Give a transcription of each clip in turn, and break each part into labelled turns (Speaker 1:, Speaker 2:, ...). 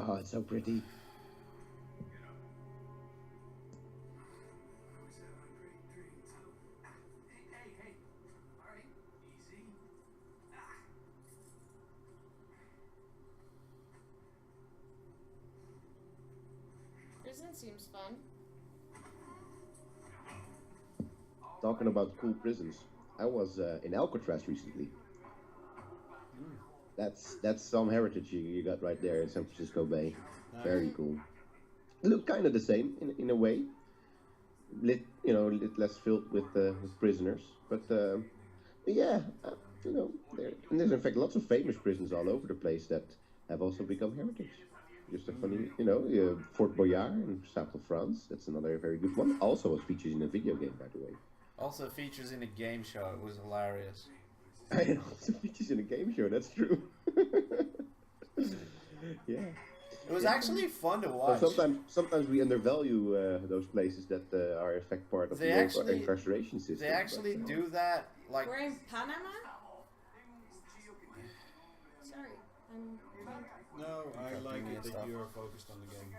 Speaker 1: Oh, it's so pretty.
Speaker 2: Prison seems fun.
Speaker 1: Talking about cool prisons, I was in Alcatraz recently. That's some heritage you got right there in San Francisco Bay. Very
Speaker 3: Nice.
Speaker 1: cool. It looked kind of the same in a way. Lit less filled with prisoners, but yeah, there's in fact lots of famous prisons all over the place that have also become heritage. Just a funny, Fort Boyard in south of France. That's another very good one. Also was featured in a video game, by the way.
Speaker 3: Also features in a game show. It was hilarious.
Speaker 1: And also features in a game show. That's true. Yeah.
Speaker 3: It was actually fun to
Speaker 1: So
Speaker 3: watch.
Speaker 1: sometimes we undervalue those places that are in fact part of
Speaker 3: They
Speaker 1: the local
Speaker 3: actually-
Speaker 1: incarceration system.
Speaker 3: They actually do that, like,
Speaker 2: We're in Panama? Sorry, I'm fine.
Speaker 4: No, I
Speaker 3: Got
Speaker 4: like
Speaker 3: me
Speaker 4: it
Speaker 3: and
Speaker 4: that
Speaker 3: stuff.
Speaker 4: you are focused on the game.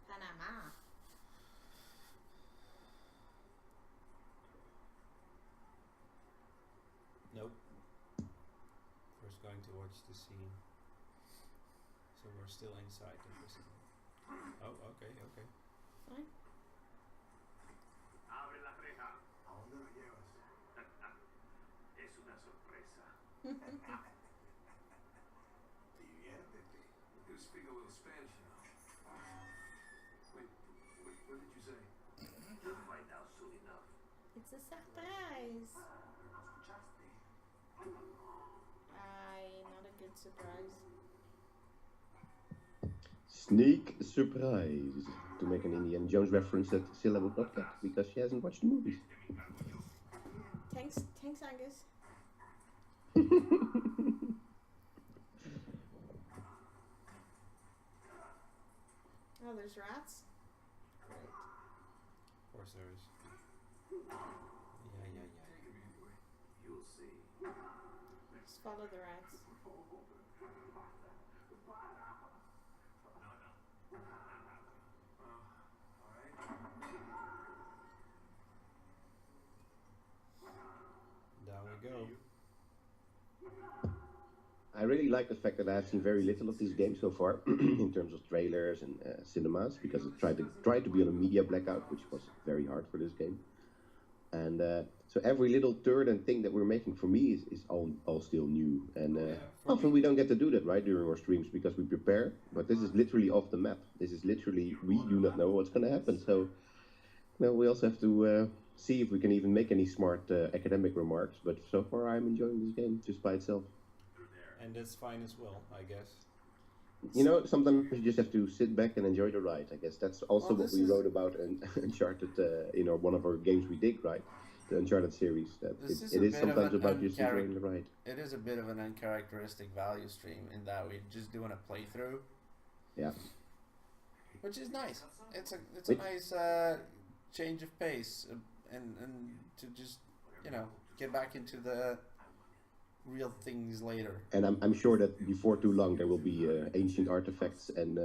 Speaker 2: Panama.
Speaker 4: Nope. First going to watch the scene. So we're still inside the prison. Oh, okay, okay.
Speaker 2: Fine.
Speaker 5: Abre la reja. ¿A dónde lo llevas? Es una sorpresa. Diviértete. You speak a little Spanish now. Wait, what did you say? You'll find out soon enough.
Speaker 2: It's a surprise. Not a good surprise.
Speaker 1: Sneak surprise. To make an Indiana Jones reference that Scylla would not get because she hasn't watched the movies.
Speaker 2: Thanks, Angus. Oh, there's rats? Great.
Speaker 4: Of course there is. Yeah.
Speaker 5: You'll see.
Speaker 2: Just follow the rats.
Speaker 4: Down we go.
Speaker 1: I really like the fact that I have seen very little of these games so far in terms of trailers and cinemas because I tried to be on a media blackout, which was very hard for this game. And so every little turn and thing that we're making for me is all still new. And
Speaker 4: for
Speaker 1: often
Speaker 4: me-
Speaker 1: we don't get to do that right during our streams because we prepare. But this is literally off the map. This is literally we do not know what's going to happen. So we also have to see if we can even make any smart academic remarks. But so far, I'm enjoying this game just by itself.
Speaker 4: And that's fine as well, I guess.
Speaker 1: Sometimes you just have to sit back and enjoy the ride. I guess that's also
Speaker 3: Well,
Speaker 1: what
Speaker 3: this
Speaker 1: we
Speaker 3: is-
Speaker 1: wrote about in Uncharted, one of our games we dig, right? The Uncharted series. That
Speaker 3: This is
Speaker 1: it
Speaker 3: a
Speaker 1: is
Speaker 3: bit of
Speaker 1: sometimes
Speaker 3: an
Speaker 1: about just enjoying the ride.
Speaker 3: it is a bit of an uncharacteristic value stream in that we're just doing a playthrough,
Speaker 1: Yeah.
Speaker 3: which is nice. It's a
Speaker 1: Which-
Speaker 3: nice change of pace and to just get back into the real things later.
Speaker 1: And I'm sure that before too long there will be ancient artifacts and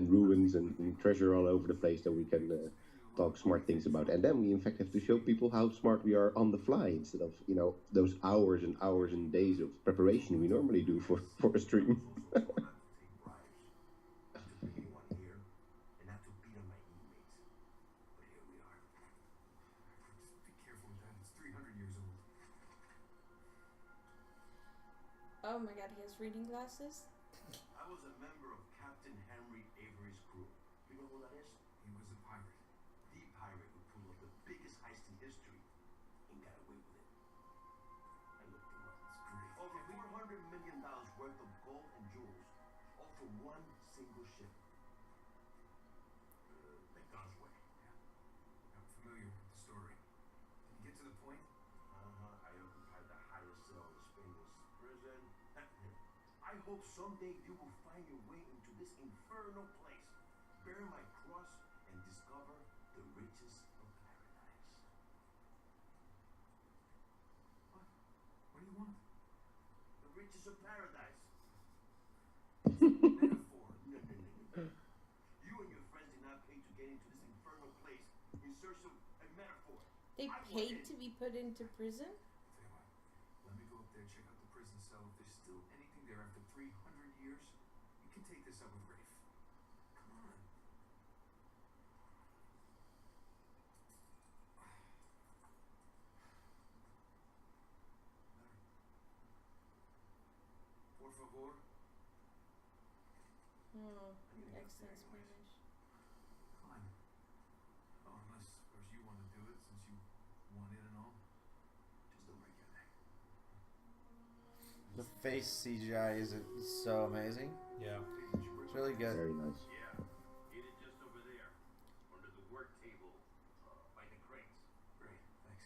Speaker 1: ruins and treasure all over the place that we can talk smart things about. And then we in fact have to show people how smart we are on the fly instead of those hours and hours and days of preparation we normally do for a stream.
Speaker 2: Oh my god, he has reading glasses?
Speaker 5: I was a member of Captain Henry Avery's crew. You know who that is? He was a pirate. The pirate who pulled off the biggest heist in history and got away with it. I looked him up. It's great. Over $400 million worth of gold and jewels, all from one single ship. Like God's way. Yeah. I'm familiar with the story. Can you get to the point? I occupied the highest cell in Spain's prison. I hope someday you will find your way into this infernal place, bear my cross, and discover the riches of paradise. oasis of paradise. Metaphor. No. You and your friends did not pay to get into this infernal place in search of a metaphor.
Speaker 2: They
Speaker 5: I want
Speaker 2: paid
Speaker 5: it.
Speaker 2: to be put into prison?
Speaker 6: Tell you what, let me go up there, check out the prison cell. If there's still anything there after 300 years, you can take this up with Rafe. Come on.
Speaker 5: Por favor.
Speaker 2: Oh, excellent Spanish.
Speaker 6: Fine. Oh, unless, of course, you want to do it since you want in and all.
Speaker 5: Just don't break your neck.
Speaker 3: The face CGI is so amazing.
Speaker 4: Yeah.
Speaker 3: It's really good.
Speaker 1: Very nice.
Speaker 5: Yeah. Get it just over there. Under the work table. By the crates.
Speaker 6: Great, thanks.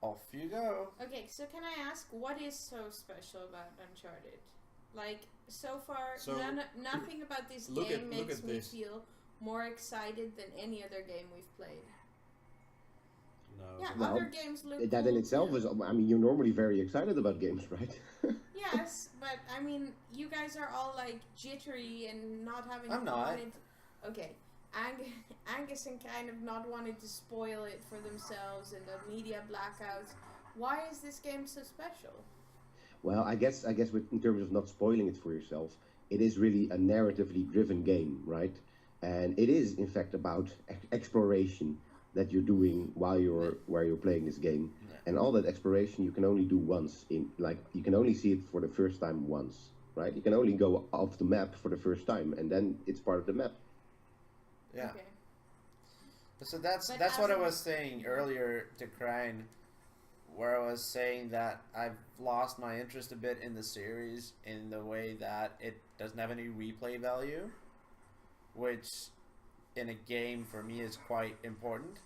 Speaker 3: Off you go.
Speaker 2: Okay, so can I ask, what is so special about Uncharted? Like, so far,
Speaker 4: So,
Speaker 2: nothing about this
Speaker 4: look
Speaker 2: game
Speaker 4: at
Speaker 2: makes me
Speaker 4: this.
Speaker 2: feel more excited than any other game we've played.
Speaker 4: No.
Speaker 2: Yeah,
Speaker 1: Well,
Speaker 2: other games look
Speaker 1: That
Speaker 2: cool
Speaker 1: in itself
Speaker 2: too.
Speaker 1: is, I mean, you're normally very excited about games, right?
Speaker 2: Yes, but I mean, you guys are all like jittery and not having
Speaker 3: I'm not.
Speaker 2: wanted. Okay, Angus and kind of not wanted to spoil it for themselves and the media blackouts. Why is this game so special?
Speaker 1: Well, I guess in terms of not spoiling it for yourself, it is really a narratively driven game, right? And it is, in fact, about exploration that you're doing while you're playing this game. And all that exploration you can only do once. You can only see it for the first time once, right? You can only go off the map for the first time, and then it's part of the map.
Speaker 3: Yeah.
Speaker 2: Okay.
Speaker 3: So that's
Speaker 2: But
Speaker 3: what
Speaker 2: as
Speaker 3: I
Speaker 2: a-
Speaker 3: was saying earlier to Crane, where I was saying that I've lost my interest a bit in the series in the way that it doesn't have any replay value, which in a game for me is quite important.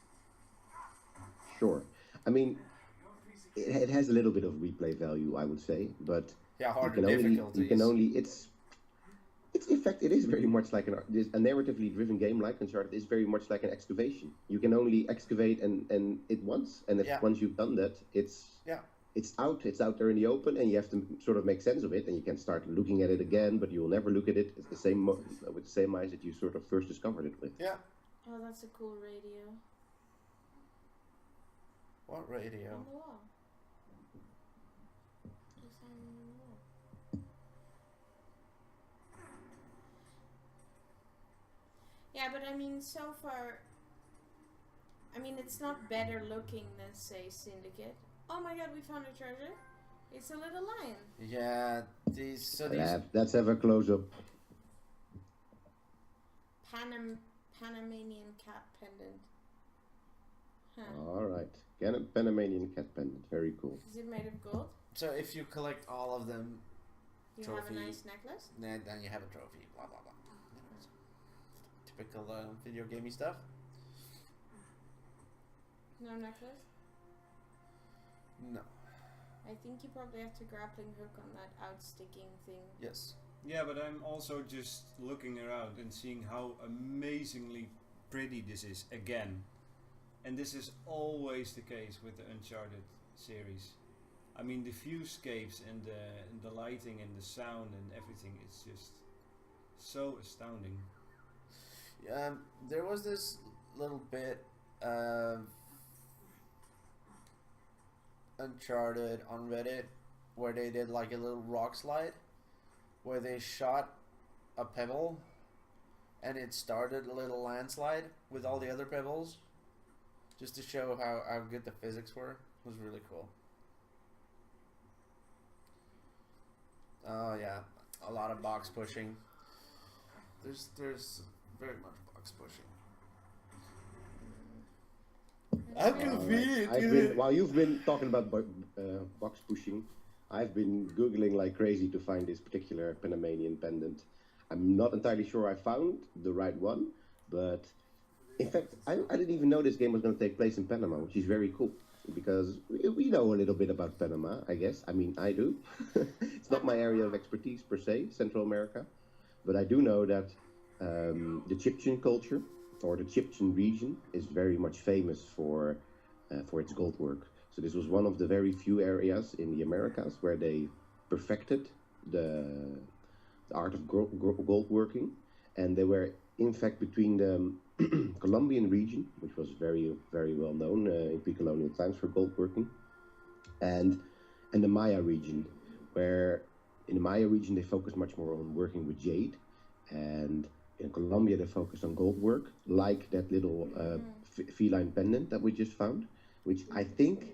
Speaker 1: Sure. I mean, it has a little bit of replay value, I would say, but
Speaker 3: Yeah, harder
Speaker 1: you can
Speaker 3: difficulties.
Speaker 1: only it's in fact it is very much like a narratively driven game like Uncharted is very much like an excavation. You can only excavate and it once, and if
Speaker 3: Yeah.
Speaker 1: once you've done that, it's out there in the open, and you have to sort of make sense of it, and you can start looking at it again, but you will never look at it with the same eyes that you sort of first discovered it with.
Speaker 3: Yeah.
Speaker 2: Oh, that's a cool radio.
Speaker 3: What radio?
Speaker 2: On the wall. Just hanging on the wall. Yeah, but I mean, so far, I mean, it's not better looking than, say, Syndicate. Oh my god, we found a treasure. It's a little lion.
Speaker 3: Yeah, these
Speaker 1: Let's have a close up.
Speaker 2: Panamanian cat pendant. Huh.
Speaker 1: All right, Panamanian cat pendant, very cool.
Speaker 2: Is it made of gold?
Speaker 3: So if you collect all of them,
Speaker 2: You have a
Speaker 3: Trophy.
Speaker 2: nice necklace?
Speaker 3: then you have a trophy. Blah blah blah. You know, it's typical video gamey stuff.
Speaker 2: No necklace?
Speaker 3: No.
Speaker 2: I think you probably have to grappling hook on that outsticking thing.
Speaker 3: Yes.
Speaker 4: Yeah, but I'm also just looking around and seeing how amazingly pretty this is again. And this is always the case with the Uncharted series. I mean, the viewscapes and the lighting and the sound and everything, it's just so astounding.
Speaker 3: There was this little bit of Uncharted on Reddit where they did like a little rock slide where they shot a pebble and it started a little landslide with all the other pebbles just to show how good the physics were. It was really cool. Oh yeah, a lot of box pushing. There's very much box pushing. How convenient!
Speaker 1: While you've been talking about box pushing, I've been googling like crazy to find this particular Panamanian pendant. I'm not entirely sure I found the right one, but in fact, I didn't even know this game was going to take place in Panama, which is very cool. Because we know a little bit about Panama, I guess. I mean, I do. It's not my area of expertise per se, Central America. But I do know that the Chibchan culture, or the Chibchan region, is very much famous for its gold work. So this was one of the very few areas in the Americas where they perfected the art of gold working, and they were in fact between the Colombian region, which was very very well known in pre-colonial times for gold working, and the Maya region, where in the Maya region they focused much more on working with jade, and in Colombia they focused on gold work, like that little feline pendant that we just found, which I think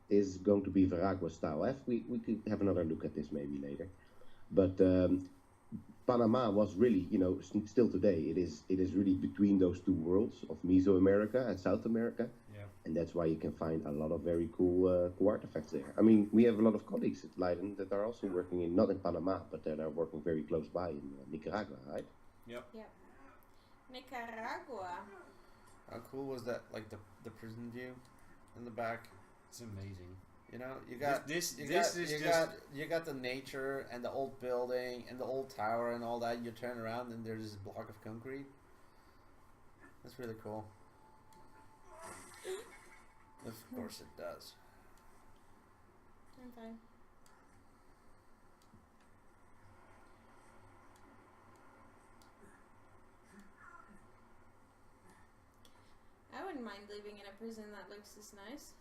Speaker 1: is going to be Veragua style. We could have another look at this maybe later. But Panama was really, you know, still today, it is really between those two worlds of Mesoamerica and South America.
Speaker 4: Yeah.
Speaker 1: And that's why you can find a lot of very cool artifacts there. I mean, we have a lot of colleagues at Leiden that are also working not in Panama, but that are working very close by in Nicaragua, right?
Speaker 4: Yep.
Speaker 2: Yep. Nicaragua.
Speaker 3: How cool was that? Like the prison view in the back.
Speaker 4: It's amazing.
Speaker 3: You know, you got you got the nature and the old building and the old tower and all that. You turn around and there's this block of concrete. That's really cool. Of course it does.
Speaker 2: I'm fine. I wouldn't mind living in a prison that looks this nice.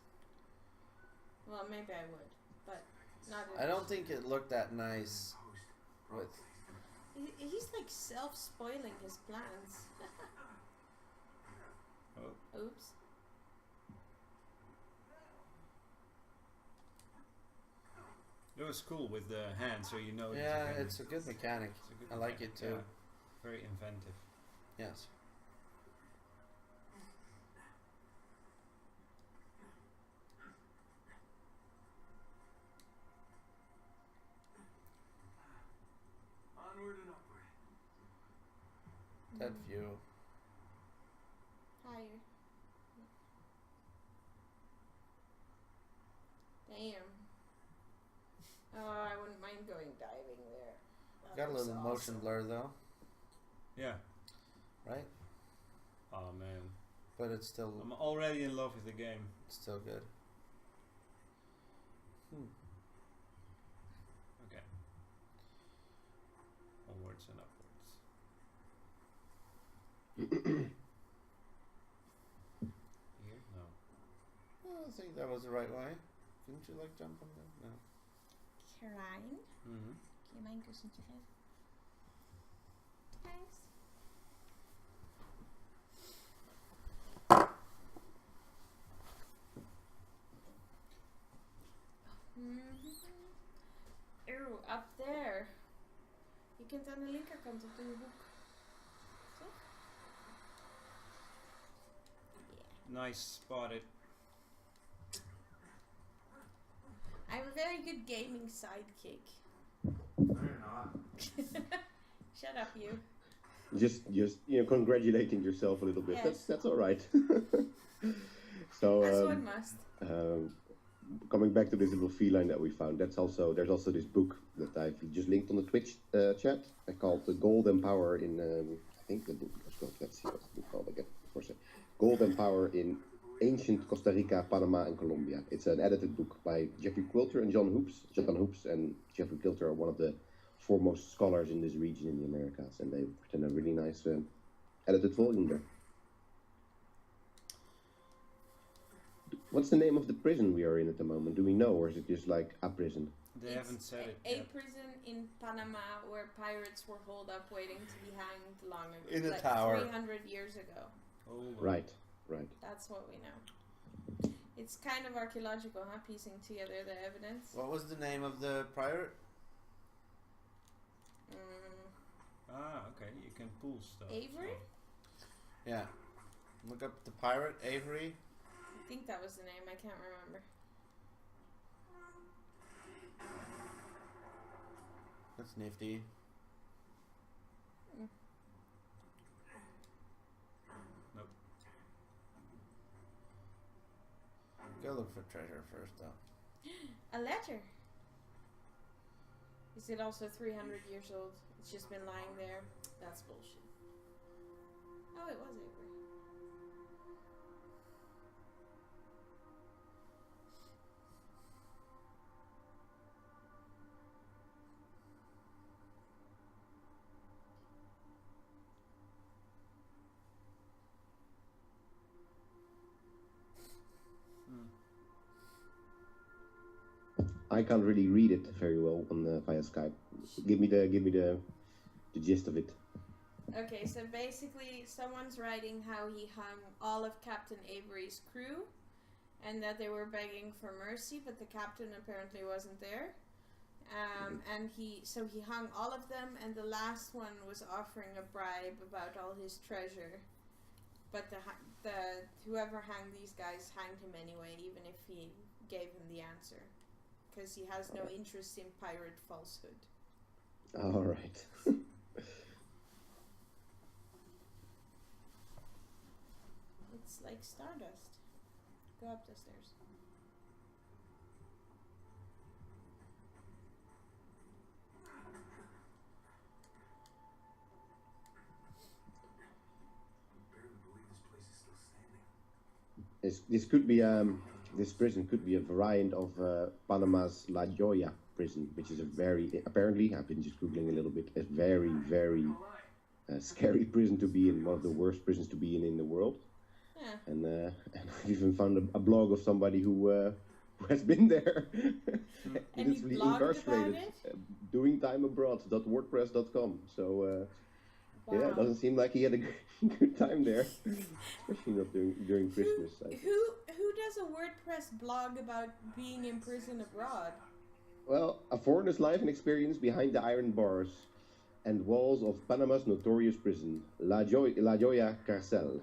Speaker 2: Well, maybe I would, but not.
Speaker 3: I don't think it looked that nice. With
Speaker 2: He's like self-spoiling his plans.
Speaker 4: Oh.
Speaker 2: Oops.
Speaker 4: It was cool with the hand, so you know.
Speaker 3: yeah, it's a good mechanic. I like it too.
Speaker 4: Yeah. Very inventive.
Speaker 3: Yes.
Speaker 5: Onward and upward.
Speaker 3: That view.
Speaker 2: Higher. Damn. Oh, I wouldn't mind going diving there. That
Speaker 3: Got a
Speaker 2: looks
Speaker 3: little
Speaker 2: awesome.
Speaker 3: motion blur though,
Speaker 4: Yeah.
Speaker 3: right?
Speaker 4: Oh man,
Speaker 3: But it's still
Speaker 4: I'm already in love with the game.
Speaker 3: still good.
Speaker 4: Okay. Onwards and upwards. Here? No.
Speaker 3: Well, I think that was the right way. Didn't you like jump on that? No.
Speaker 2: Krijn.
Speaker 4: Mm-hmm.
Speaker 2: Kun je mijn kussentje geven? Thanks. Ew, up there. Je kunt aan de linkerkant op de hoek. Toch?
Speaker 4: Nice spotted.
Speaker 2: I'm a very good gaming sidekick.
Speaker 3: No, you're not.
Speaker 2: Shut up, you.
Speaker 1: Just you know, congratulating yourself a little bit.
Speaker 2: Yes.
Speaker 1: That's all right. So
Speaker 2: As one must.
Speaker 1: coming back to this little feline that we found, there's also this book that I've just linked on the Twitch chat called "The Gold and Power" in I think the book is called. Let's see what the book called again. For a second. Gold and Power in Ancient Costa Rica, Panama, and Colombia. It's an edited book by Jeffrey Quilter and John Hoops. John Hoops and Jeffrey Quilter are one of the foremost scholars in this region in the Americas, and they've written a really nice edited volume there. What's the name of the prison we are in at the moment? Do we know, or is it just like a prison?
Speaker 4: They haven't said it
Speaker 2: A
Speaker 4: yet.
Speaker 2: prison in Panama where pirates were holed up waiting to be hanged long ago.
Speaker 3: In a
Speaker 2: like
Speaker 3: tower.
Speaker 2: 300 years ago.
Speaker 4: Oh,
Speaker 1: Right.
Speaker 2: That's what we know. It's kind of archaeological, huh? Piecing together the evidence.
Speaker 3: What was the name of the pirate?
Speaker 4: Ah, okay. You can pull stuff.
Speaker 2: Avery?
Speaker 3: Yeah. Look up the pirate, Avery.
Speaker 2: I think that was the name. I can't remember.
Speaker 3: That's nifty.
Speaker 4: Nope.
Speaker 3: Go look for treasure first, though.
Speaker 2: A letter. Is it also 300 years old? It's just been lying there. That's bullshit. Oh, it was Avery.
Speaker 1: I can't really read it very well on via Skype. Give me the gist of it.
Speaker 2: Okay, so basically, someone's writing how he hung all of Captain Avery's crew, and that they were begging for mercy, but the captain apparently wasn't there. And he hung all of them, and the last one was offering a bribe about all his treasure. But the whoever hanged these guys hanged him anyway, even if he gave him the answer, because he has no interest in pirate falsehood.
Speaker 1: All right.
Speaker 2: It's like Stardust. Go up the stairs.
Speaker 1: This could be this prison could be a variant of Panama's La Jolla prison, which is a very apparently I've been just googling a little bit, a very scary prison to be in, one of the worst prisons to be in the world.
Speaker 2: Yeah.
Speaker 1: And I've even found a blog of somebody who has been there.
Speaker 2: And he
Speaker 1: Literally
Speaker 2: blogged
Speaker 1: incarcerated.
Speaker 2: about it?
Speaker 1: Doingtimeabroad.wordpress.com. So
Speaker 2: Wow.
Speaker 1: yeah, it doesn't seem like he had a good time there, especially not during Christmas.
Speaker 2: Who does a WordPress blog about being in prison abroad?
Speaker 1: Well, a foreigner's life and experience behind the iron bars and walls of Panama's notorious prison, La Jolla Carcel.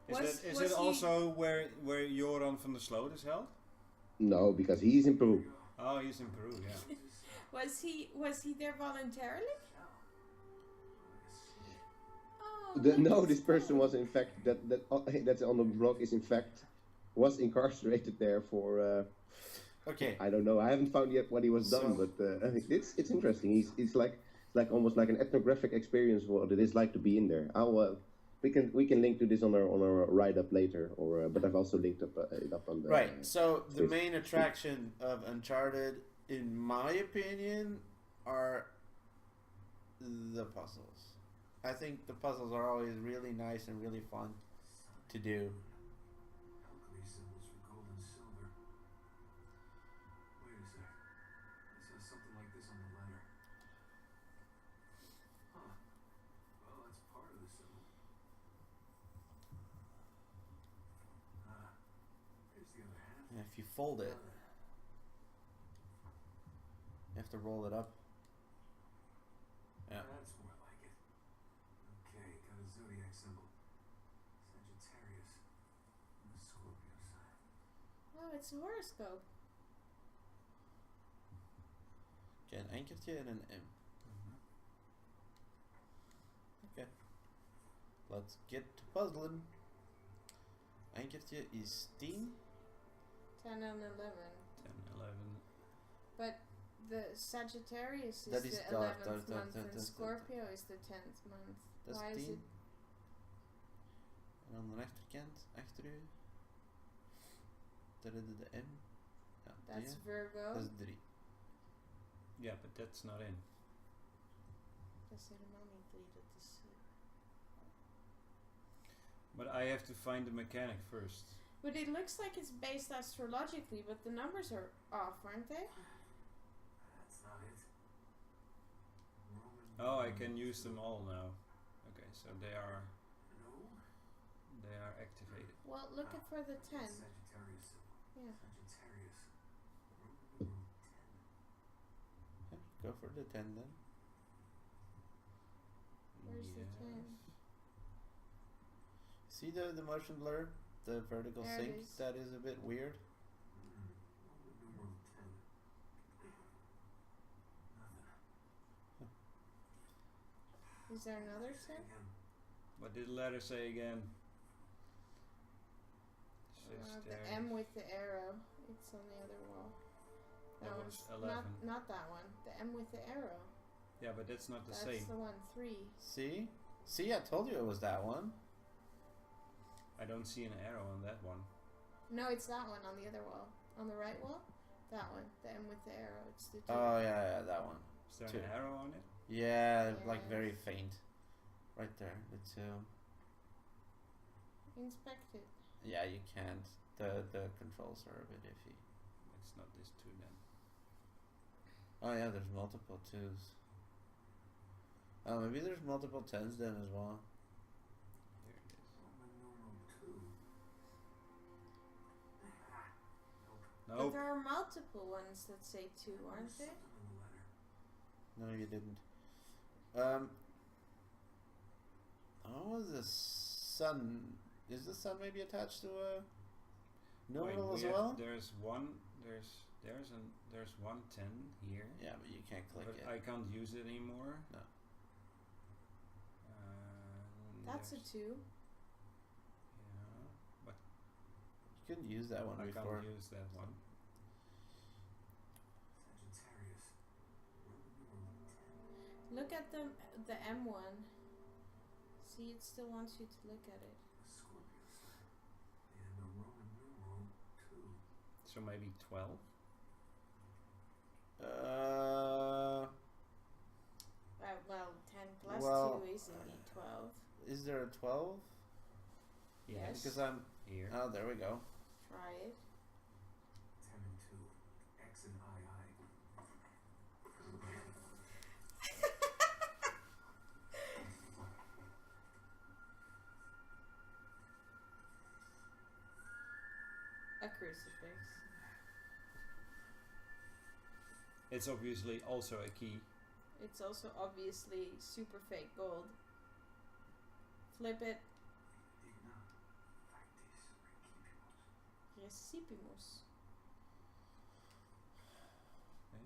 Speaker 4: Is it also where Joran van der Sloot is held?
Speaker 1: No, because he's in Peru.
Speaker 4: Oh, he's in Peru, yeah.
Speaker 2: Was he there voluntarily? Oh,
Speaker 1: No, this person was in fact that's on the blog is in fact was incarcerated there for
Speaker 3: Okay.
Speaker 1: I don't know. I haven't found yet what he was done, but it's interesting. It's like almost like an ethnographic experience what it is like to be in there. We can link to this on our write up later, or but I've also linked it up on the
Speaker 3: Right. So the main attraction of Uncharted, in my opinion, are the puzzles. I think the puzzles are always really nice and really fun to do.
Speaker 6: Alchemy symbols for gold and silver. Wait a sec. I saw something like this on the letter. Huh. Well, that's part of the symbol. Here's the other half.
Speaker 3: And if you fold it, you have to roll it up. Yeah.
Speaker 6: That's more like it. Okay, got a zodiac symbol. Sagittarius. And the Scorpio sign.
Speaker 2: Oh, it's a horoscope.
Speaker 3: Okay, een enkeltje en een M. Okay. Let's get to puzzling. Enkeltje is 10.
Speaker 2: 10 and 11.
Speaker 4: 10, 11.
Speaker 2: But the Sagittarius is
Speaker 3: That is
Speaker 2: the 11th month and Scorpio is the 10th month.
Speaker 3: Dat
Speaker 2: Why
Speaker 3: is
Speaker 2: is
Speaker 3: 10.
Speaker 2: it?
Speaker 3: En aan de rechterkant, achter u. Daar hebben we de M. Ja,
Speaker 2: That's
Speaker 3: die.
Speaker 2: Virgo.
Speaker 3: Dat is 3.
Speaker 4: Yeah, but that's not in.
Speaker 2: Dat is helemaal niet 3, dat is...
Speaker 4: But I have to find the mechanic first.
Speaker 2: But it looks like it's based astrologically, but the numbers are off, aren't they?
Speaker 6: That's not it. Roman.
Speaker 4: Oh, I can use them all now. Okay, so they are
Speaker 6: No.
Speaker 4: activated.
Speaker 2: Well, look at for the 10.
Speaker 6: Sagittarius symbol.
Speaker 2: Yeah.
Speaker 6: Sagittarius. Roman numeral 10.
Speaker 3: Go for the 10 then.
Speaker 2: Where's the 10?
Speaker 3: See the motion blur? The vertical
Speaker 2: There it
Speaker 3: sync?
Speaker 2: is.
Speaker 3: That is a bit weird.
Speaker 6: Roman numeral 10. Nothing.
Speaker 2: Is there another 10?
Speaker 6: Again.
Speaker 4: What did the letter say again?
Speaker 2: The M with the arrow. It's on the other wall.
Speaker 4: That
Speaker 2: That
Speaker 4: was
Speaker 2: one's
Speaker 4: 11.
Speaker 2: not that one. The M with the arrow.
Speaker 4: Yeah, but that's not the
Speaker 2: That's
Speaker 4: same.
Speaker 2: the one 3.
Speaker 3: See? See, I told you it was that one.
Speaker 4: I don't see an arrow on that one.
Speaker 2: No, it's that one on the other wall. On the right wall? That one. The M with the arrow. It's the 2.
Speaker 3: Oh, yeah, that one.
Speaker 4: Is there
Speaker 3: 2.
Speaker 4: an arrow on it?
Speaker 3: Yeah, like
Speaker 2: Yes.
Speaker 3: very faint. Right there, the 2.
Speaker 2: Inspect it.
Speaker 3: Yeah, you can't. The controls are a bit iffy.
Speaker 4: It's not this 2 then.
Speaker 3: Oh yeah, there's multiple 2s. Oh, maybe there's multiple 10s then as well.
Speaker 4: There it is.
Speaker 6: Roman numeral 2.
Speaker 2: But
Speaker 4: Nope.
Speaker 2: there are multiple ones that say 2, aren't
Speaker 6: There's
Speaker 2: there?
Speaker 6: something in the letter.
Speaker 3: No, you didn't. Oh, the sun. Is the sun maybe attached to a numeral
Speaker 4: Wait,
Speaker 3: as
Speaker 4: we have-
Speaker 3: well?
Speaker 4: There's 110 here.
Speaker 3: Yeah, but you can't click
Speaker 4: But
Speaker 3: it.
Speaker 4: I can't use it anymore.
Speaker 3: No.
Speaker 2: That's a
Speaker 4: There's-
Speaker 2: 2.
Speaker 4: Yeah, but
Speaker 3: You couldn't use that one
Speaker 4: I
Speaker 3: before.
Speaker 4: can't use that one.
Speaker 6: Sagittarius. Roman numeral 10.
Speaker 2: Look at the M1. See, it still wants you to look at it.
Speaker 6: A Scorpio sign. And a Roman numeral 2.
Speaker 4: So maybe 12.
Speaker 2: Well, 10 plus
Speaker 3: Well,
Speaker 2: 2 is indeed 12.
Speaker 3: Is there a 12?
Speaker 2: Yes.
Speaker 3: Because I'm.
Speaker 4: Here.
Speaker 3: Oh, there we go.
Speaker 2: Try it.
Speaker 6: 10 and 2. X and II.
Speaker 2: A crucifix.
Speaker 4: It's obviously also a key.
Speaker 2: It's also obviously super fake gold. Flip it.
Speaker 6: Digna. Factis Recipimus.
Speaker 2: Recipimus.
Speaker 4: Okay.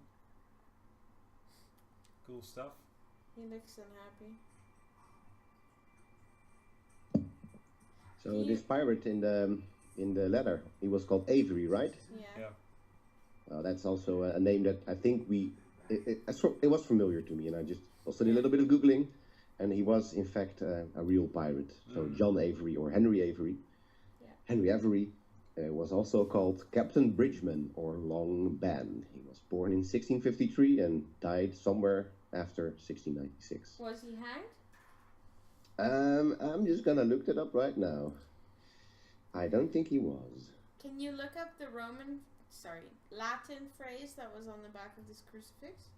Speaker 4: Cool stuff.
Speaker 2: He looks unhappy.
Speaker 1: So this pirate in the letter, he was called Avery, right?
Speaker 2: Yeah.
Speaker 1: That's also a name that I think it was familiar to me, and I just also did a little bit of googling, and he was in fact a real pirate. So John Avery or Henry Avery,
Speaker 2: Yeah.
Speaker 1: Henry Avery was also called Captain Bridgeman or Long Ben. He was born in 1653 and died somewhere after 1696.
Speaker 2: Was he hanged?
Speaker 1: I'm just gonna look that up right now. I don't think he was.
Speaker 2: Can you look up the Latin phrase that was on the back of this crucifix?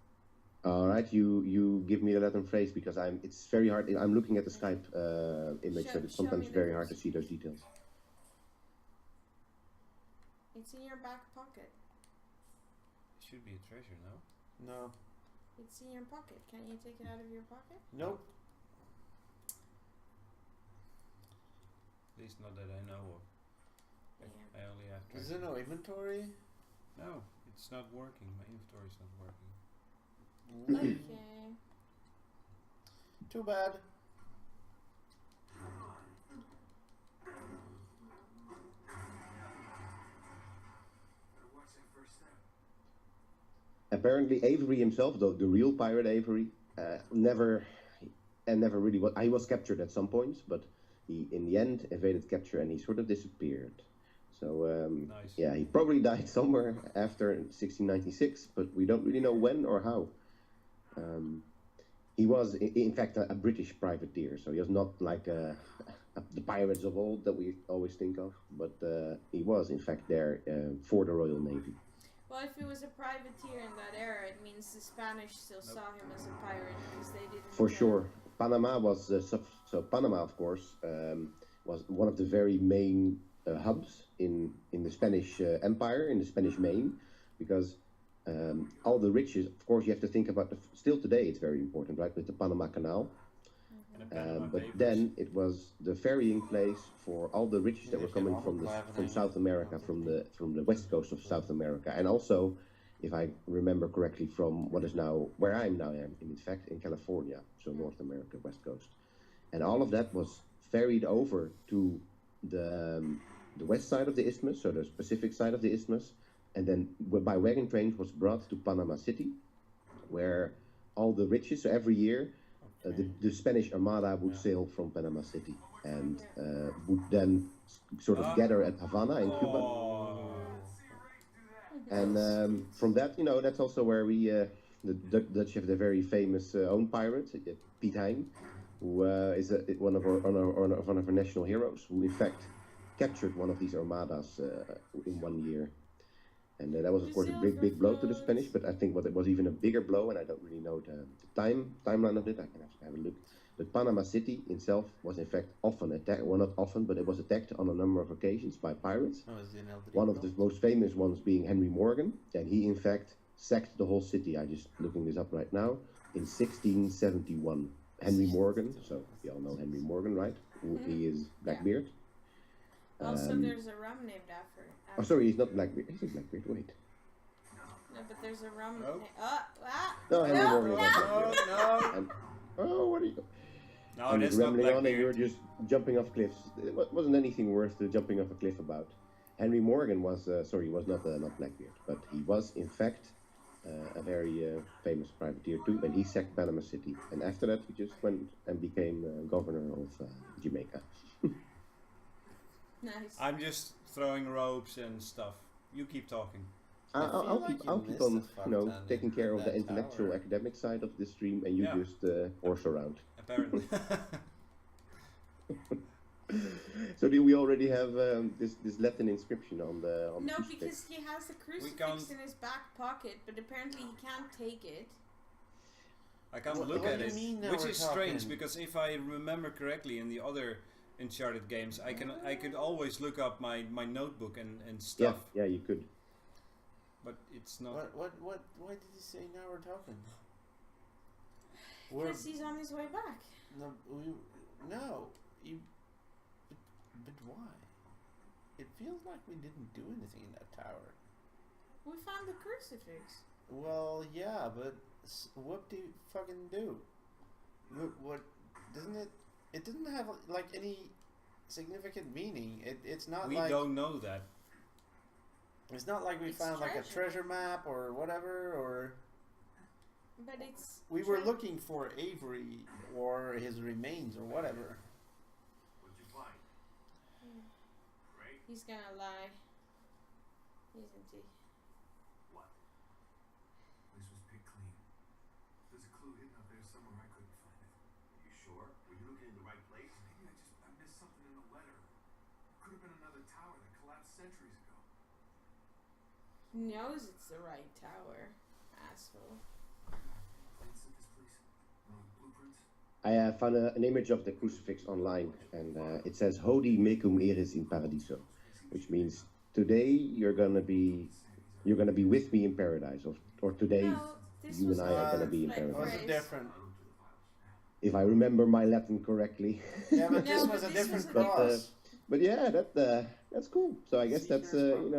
Speaker 1: All right, you give me the Latin phrase because it's very hard. I'm looking at the Skype image, so it's
Speaker 2: Show
Speaker 1: sometimes
Speaker 2: me the
Speaker 1: very hard to see those details.
Speaker 2: It's in your back pocket.
Speaker 4: Should be a treasure, no?
Speaker 3: No.
Speaker 2: It's in your pocket. Can you take it out of your pocket?
Speaker 3: Nope.
Speaker 4: At least not that I know of.
Speaker 2: Yeah.
Speaker 4: I only have
Speaker 3: Is
Speaker 4: treasure.
Speaker 3: there no inventory?
Speaker 4: No, it's not working. My inventory's not working.
Speaker 2: Okay.
Speaker 3: Too bad.
Speaker 6: Better watch that first step.
Speaker 1: Apparently, Avery himself, the real pirate Avery, never really was. He was captured at some points, but he in the end evaded capture and he sort of disappeared. So
Speaker 4: Nice.
Speaker 1: yeah, he probably died somewhere after 1696, but we don't really know when or how. He was, in fact, a British privateer, so he was not like the pirates of old that we always think of, but he was, in fact, there for the Royal Navy.
Speaker 2: Well, if he was a privateer in that era, it means the Spanish still saw him as a pirate because they didn't.
Speaker 1: For sure. Panama was, so Panama, of course, was one of the very main hubs in the Spanish Empire, in the Spanish Main, because all the riches, of course, you have to think about, still today it's very important, right, with the Panama Canal.
Speaker 4: And the Panama
Speaker 1: But
Speaker 4: Papers.
Speaker 1: then it was the ferrying place for all the riches that were coming from South America, from the west coast of South America, and also, if I remember correctly, from what is now where I am now, in fact, in California, so North America, west coast, and all of that was ferried over to the west side of the isthmus, so the Pacific side of the isthmus, and then by wagon trains was brought to Panama City, where all the riches, so every year. The Spanish Armada would sail from Panama City and would then sort of gather at Havana in Cuba.
Speaker 4: Oh.
Speaker 1: And from that, that's also where we, the Dutch have the very famous own pirate, Piet Hein, who is one of our national heroes, who in fact captured one of these armadas in one year. And that was, of course, a big blow to the Spanish. But I think what it was even a bigger blow, and I don't really know the timeline of it. I can have a look. But Panama City itself was in fact often attacked. Well, not often, but it was attacked on a number of occasions by pirates.
Speaker 3: Oh, is it an elderly
Speaker 1: One of the
Speaker 3: girl?
Speaker 1: most famous ones being Henry Morgan, and he in fact sacked the whole city. I just looking this up right now in 1671. Henry Morgan, so we all know Henry Morgan, right? He is Blackbeard.
Speaker 2: Also, there's a rum named after.
Speaker 1: Oh, sorry, he's not Blackbeard. He's Blackbeard. Wait.
Speaker 2: No, but there's a rum.
Speaker 4: Nope.
Speaker 1: No, Henry Morgan. is
Speaker 4: No,
Speaker 1: Blackbeard.
Speaker 4: no.
Speaker 1: And, oh, what are you?
Speaker 4: No,
Speaker 1: I'm
Speaker 4: that's
Speaker 1: just
Speaker 4: not
Speaker 1: rambling on, and you're
Speaker 4: Blackbeard.
Speaker 1: just jumping off cliffs. It wasn't anything worth jumping off a cliff about. Henry Morgan was not Blackbeard, but he was in fact a very famous privateer too, and he sacked Panama City. And after that, he just went and became governor of Jamaica.
Speaker 2: Nice.
Speaker 4: I'm just throwing ropes and stuff. You keep talking.
Speaker 1: I'll
Speaker 3: like
Speaker 1: keep
Speaker 3: you
Speaker 1: on,
Speaker 3: missed a fuck ton
Speaker 1: taking care
Speaker 3: in
Speaker 1: of the
Speaker 3: that
Speaker 1: intellectual
Speaker 3: tower.
Speaker 1: academic side of this stream, and you
Speaker 4: Yeah.
Speaker 1: just horse around.
Speaker 4: Apparently.
Speaker 1: So do we already have this Latin inscription on the
Speaker 2: No,
Speaker 1: crucifix?
Speaker 2: because he has the
Speaker 4: can't-
Speaker 2: crucifix in his back pocket, but apparently he can't take it.
Speaker 4: I can't
Speaker 3: What-
Speaker 4: look
Speaker 3: what
Speaker 4: at
Speaker 3: do you
Speaker 4: it,
Speaker 3: mean now
Speaker 4: which
Speaker 3: we're
Speaker 4: is strange
Speaker 3: talking?
Speaker 4: because if I remember correctly in the other Uncharted games, I could always look up my notebook and stuff,
Speaker 1: Yeah, you could.
Speaker 4: but it's not.
Speaker 3: What? Why did you say now we're talking?
Speaker 2: Because he's on his way back.
Speaker 3: No, you. But why? It feels like we didn't do anything in that tower.
Speaker 2: We found the crucifix.
Speaker 3: Well, yeah, but what do you fucking do? What doesn't it? It doesn't have like any significant meaning. It's not
Speaker 4: We
Speaker 3: like
Speaker 4: don't know that.
Speaker 3: it's not like we
Speaker 2: It's
Speaker 3: found like a
Speaker 2: treasure.
Speaker 3: treasure map or whatever. Or
Speaker 2: But it's.
Speaker 3: we were looking for Avery or his remains or whatever.
Speaker 5: What'd you find? Great.
Speaker 2: He's gonna lie. Isn't he?
Speaker 5: What?
Speaker 6: Place was picked clean. There's a clue hidden up there somewhere. I couldn't find it.
Speaker 5: Are you sure? Were you looking in the right place?
Speaker 6: Maybe I missed something in the letter. Could have been another tower that collapsed centuries ago.
Speaker 2: He knows it's the right tower. Asshole.
Speaker 6: Plans of this place. No blueprints.
Speaker 1: I found an image of the crucifix online, and it says "Hodie mecum eris in paradiso," which means today you're gonna be with me in paradise, or today
Speaker 2: No, this
Speaker 1: you
Speaker 2: was
Speaker 1: and I are gonna be in
Speaker 2: like
Speaker 3: It was
Speaker 1: paradise.
Speaker 3: a
Speaker 2: phrase.
Speaker 3: different.
Speaker 1: If I remember my Latin correctly.
Speaker 3: Yeah, but
Speaker 2: No,
Speaker 3: this
Speaker 2: but
Speaker 3: was a
Speaker 2: this
Speaker 3: different
Speaker 2: was a
Speaker 1: different-
Speaker 3: cross.
Speaker 1: But yeah, that's cool. So I guess that's
Speaker 3: Seeker's
Speaker 1: kind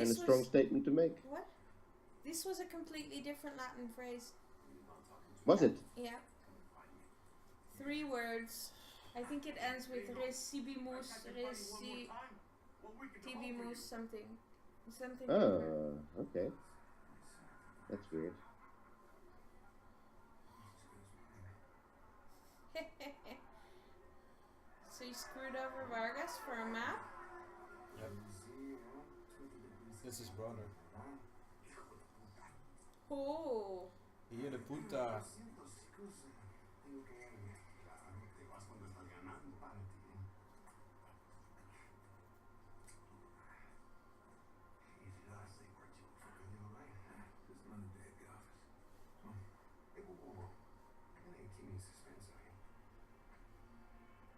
Speaker 1: of
Speaker 2: This
Speaker 1: strong
Speaker 2: was-
Speaker 1: statement to make.
Speaker 2: What? This was a completely different Latin phrase.
Speaker 1: Was it?
Speaker 2: Yeah. 3 words. I think it ends with recibimus, recibimus something. Something like
Speaker 1: Oh, okay. That's weird.
Speaker 2: that. So you screwed over Vargas for a map?
Speaker 4: This is brother.
Speaker 2: Oh.
Speaker 4: Hier de puta.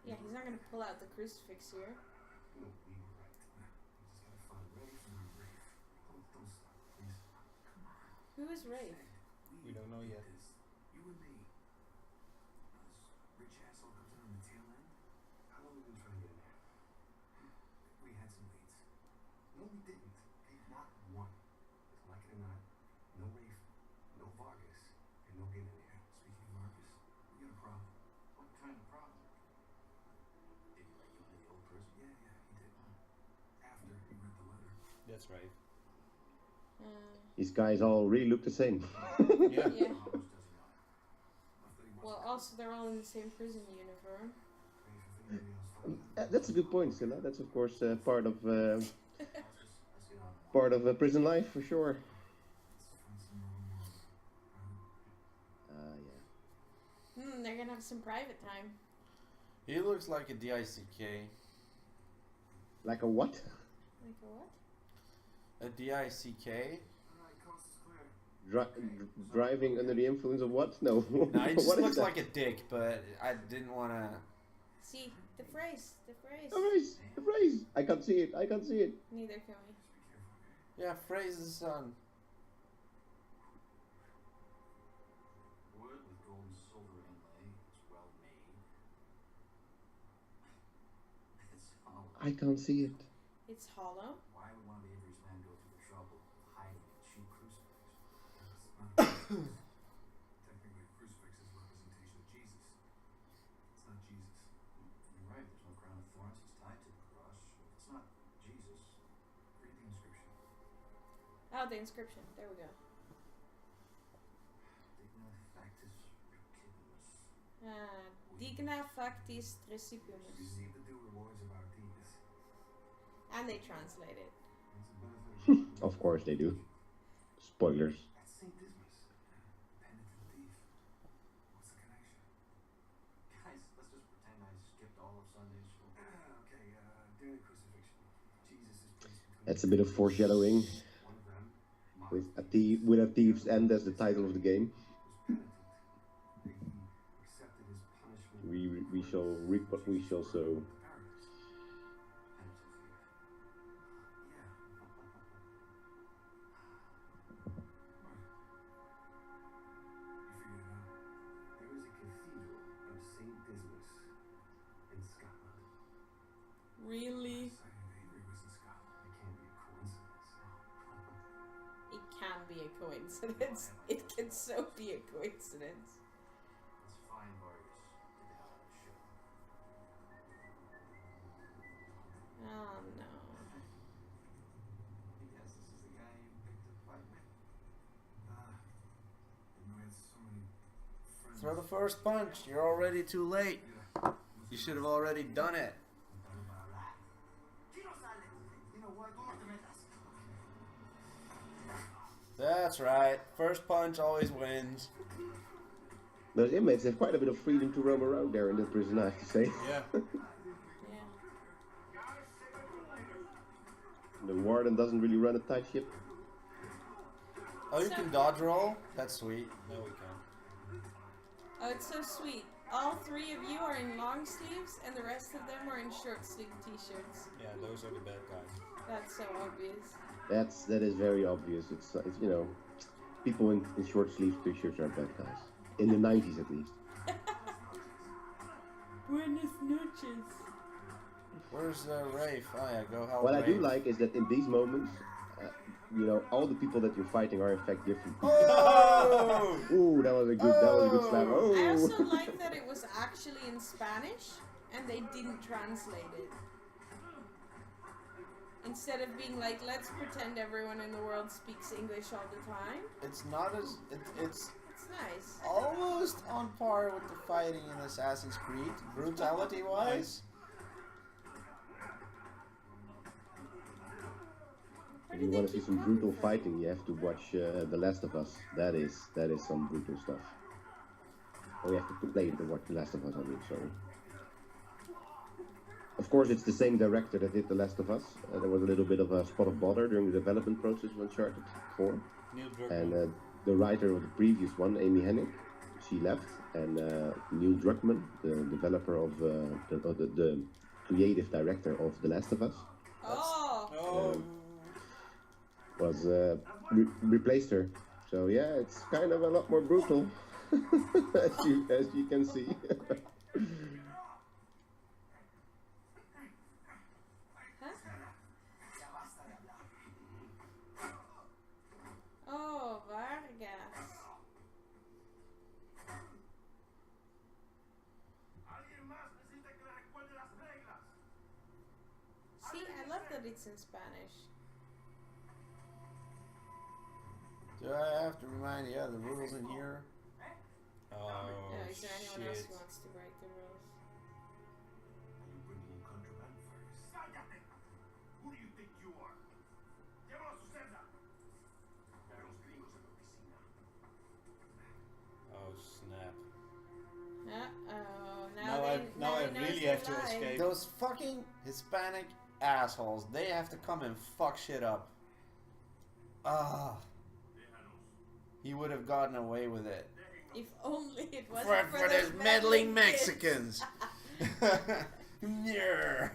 Speaker 2: Yeah, he's not gonna pull out the crucifix here. Who is Rafe?
Speaker 4: We don't know yet.
Speaker 6: You and me. This rich asshole comes in on the tail end.
Speaker 5: How long have we been trying to get in there?
Speaker 6: We had some leads.
Speaker 5: No, we didn't. Okay, not one. Like it or not, no Rafe, no Vargas, and no getting in there.
Speaker 6: Speaking of Marcus, we got a problem.
Speaker 5: What kind of problem? Did he let you into the old prison?
Speaker 6: Yeah, he did. After he read the letter.
Speaker 4: That's right.
Speaker 1: These guys all really look the same.
Speaker 3: Yeah.
Speaker 2: Yeah.
Speaker 6: Almost doesn't matter. Enough that he wants
Speaker 2: Well,
Speaker 6: to
Speaker 2: also they're all in the same prison uniform.
Speaker 6: pay if anybody else finds out.
Speaker 1: That's a good point, Silla. That's of course part of
Speaker 5: Let's get on.
Speaker 1: prison life for sure.
Speaker 6: Let's find some more.
Speaker 1: Yeah.
Speaker 2: They're gonna have some private time.
Speaker 3: He looks like a DICK.
Speaker 1: Like a what?
Speaker 2: Like a what?
Speaker 3: A DICK?
Speaker 6: Alright, coast is clear.
Speaker 1: Driving under the influence of what? No.
Speaker 3: No, he just
Speaker 1: What is
Speaker 3: looks
Speaker 1: that?
Speaker 3: like a dick, but I didn't want to.
Speaker 2: See, the phrase. The phrase.
Speaker 1: The phrase. I can't see it. I can't see it.
Speaker 2: Neither can we.
Speaker 6: Just be careful, okay?
Speaker 3: Yeah, phrase the sun.
Speaker 5: Wood with gold and silver inlay. It's well made. It's hollow.
Speaker 1: I can't see it.
Speaker 2: It's hollow.
Speaker 5: Why would one of Avery's men go through the trouble of hiding a cheap crucifix?
Speaker 6: Technically, a crucifix is a representation of Jesus. It's not Jesus.
Speaker 5: You're right, there's no crown of thorns that's tied to the cross. It's not Jesus.
Speaker 6: Read the inscription.
Speaker 2: Oh, the inscription. There we go.
Speaker 5: Digna factis recipimus.
Speaker 2: Digna factis recipimus.
Speaker 6: Receive the due rewards of our deeds.
Speaker 2: And they translate it.
Speaker 6: It's a benefit.
Speaker 1: Of course they do. Spoilers.
Speaker 6: That's St. Dismas. Penitent thief. What's the connection?
Speaker 5: Guys, let's just pretend I skipped all of Sunday school.
Speaker 6: Okay, during the crucifixion, Jesus is placed between.
Speaker 1: That's a bit of foreshadowing
Speaker 5: One of them,
Speaker 1: with a thief's end as the title of the game.
Speaker 6: was penitent. He accepted his punishment.
Speaker 1: We shall reap what we shall sow.
Speaker 6: Paradise.
Speaker 5: penitent thief.
Speaker 6: Yeah. You figured it out.
Speaker 5: There is a cathedral of St. Dismas in Scotland.
Speaker 2: Really?
Speaker 6: Sighting of Avery was in Scotland.
Speaker 5: It can't be a coincidence.
Speaker 2: It can be a coincidence. It can so be a coincidence.
Speaker 5: Let's find Vargas. Get the hell out of the ship.
Speaker 2: Oh no.
Speaker 5: Yes, this is the guy you picked to fight me.
Speaker 6: Didn't know he had so many friends.
Speaker 3: Throw the first punch. You're already too late. You should have already done it.
Speaker 5: You know what? Tú no te metas.
Speaker 3: That's right. First punch always wins.
Speaker 1: Those inmates have quite a bit of freedom to roam around there in the prison, I have to say.
Speaker 4: Yeah.
Speaker 2: Yeah.
Speaker 1: The warden doesn't really run a tight ship.
Speaker 3: Oh, you can dodge roll? That's sweet.
Speaker 4: No, we can't.
Speaker 2: Oh, it's so sweet. All three of you are in long sleeves, and the rest of them are in short sleeve t-shirts.
Speaker 4: Yeah, those are the bad guys.
Speaker 2: That's so obvious.
Speaker 1: That is very obvious. It's you know, people in short sleeve t-shirts are bad guys. In the 90s at least.
Speaker 2: Buenas noches.
Speaker 3: Where's Rafe? Oh yeah, go help
Speaker 1: What I do
Speaker 3: Rafe.
Speaker 1: like is that in these moments, you know, all the people that you're fighting are in fact different people.
Speaker 3: Oh!
Speaker 1: Ooh, that was a good slap. Oh.
Speaker 2: I also like that it was actually in Spanish, and they didn't translate it. Instead of being like, let's pretend everyone in the world speaks English all the time.
Speaker 3: It's not as it's
Speaker 2: It's nice.
Speaker 3: almost on par with the fighting in Assassin's Creed, brutality wise.
Speaker 2: Where
Speaker 1: If you
Speaker 2: did they
Speaker 1: want to see
Speaker 2: keep
Speaker 1: some
Speaker 2: coming
Speaker 1: brutal
Speaker 2: from?
Speaker 1: fighting, you have to watch The Last of Us. That is some brutal stuff. Or you have to play The Last of Us, I mean, sorry. Of course, it's the same director that did The Last of Us. There was a little bit of a spot of bother during the development process of Uncharted 4.
Speaker 4: Neil Druckmann.
Speaker 1: And the writer of the previous one, Amy Hennig, she left. And Neil Druckmann, the developer of the creative director of The Last of Us,
Speaker 2: Oh!
Speaker 4: Oh,
Speaker 1: was replaced her. So yeah, it's kind of a lot more brutal, as you can see.
Speaker 2: Oh, Vargas.
Speaker 5: Alguien más necesita que le recuerde las reglas.
Speaker 2: See, I love that it's in Spanish.
Speaker 3: Do I have to remind you of the rules in here?
Speaker 4: oh
Speaker 2: No, is there anyone else
Speaker 4: shit.
Speaker 2: who wants to break the rules?
Speaker 5: Are you bringing in contraband, Vargas? Cállate! Who do you think you are? Llévalo a su celda. Ver los gringos en la oficina.
Speaker 4: Oh snap.
Speaker 2: Uh-oh.
Speaker 4: Now I
Speaker 2: he knows
Speaker 4: really
Speaker 2: the
Speaker 4: have to
Speaker 2: lie.
Speaker 4: escape.
Speaker 3: Those fucking Hispanic assholes, they have to come and fuck shit up. Ah, he would have gotten away with it.
Speaker 2: If only it wasn't
Speaker 3: For
Speaker 2: those
Speaker 3: those meddling
Speaker 2: kids.
Speaker 3: Mexicans. Yeah.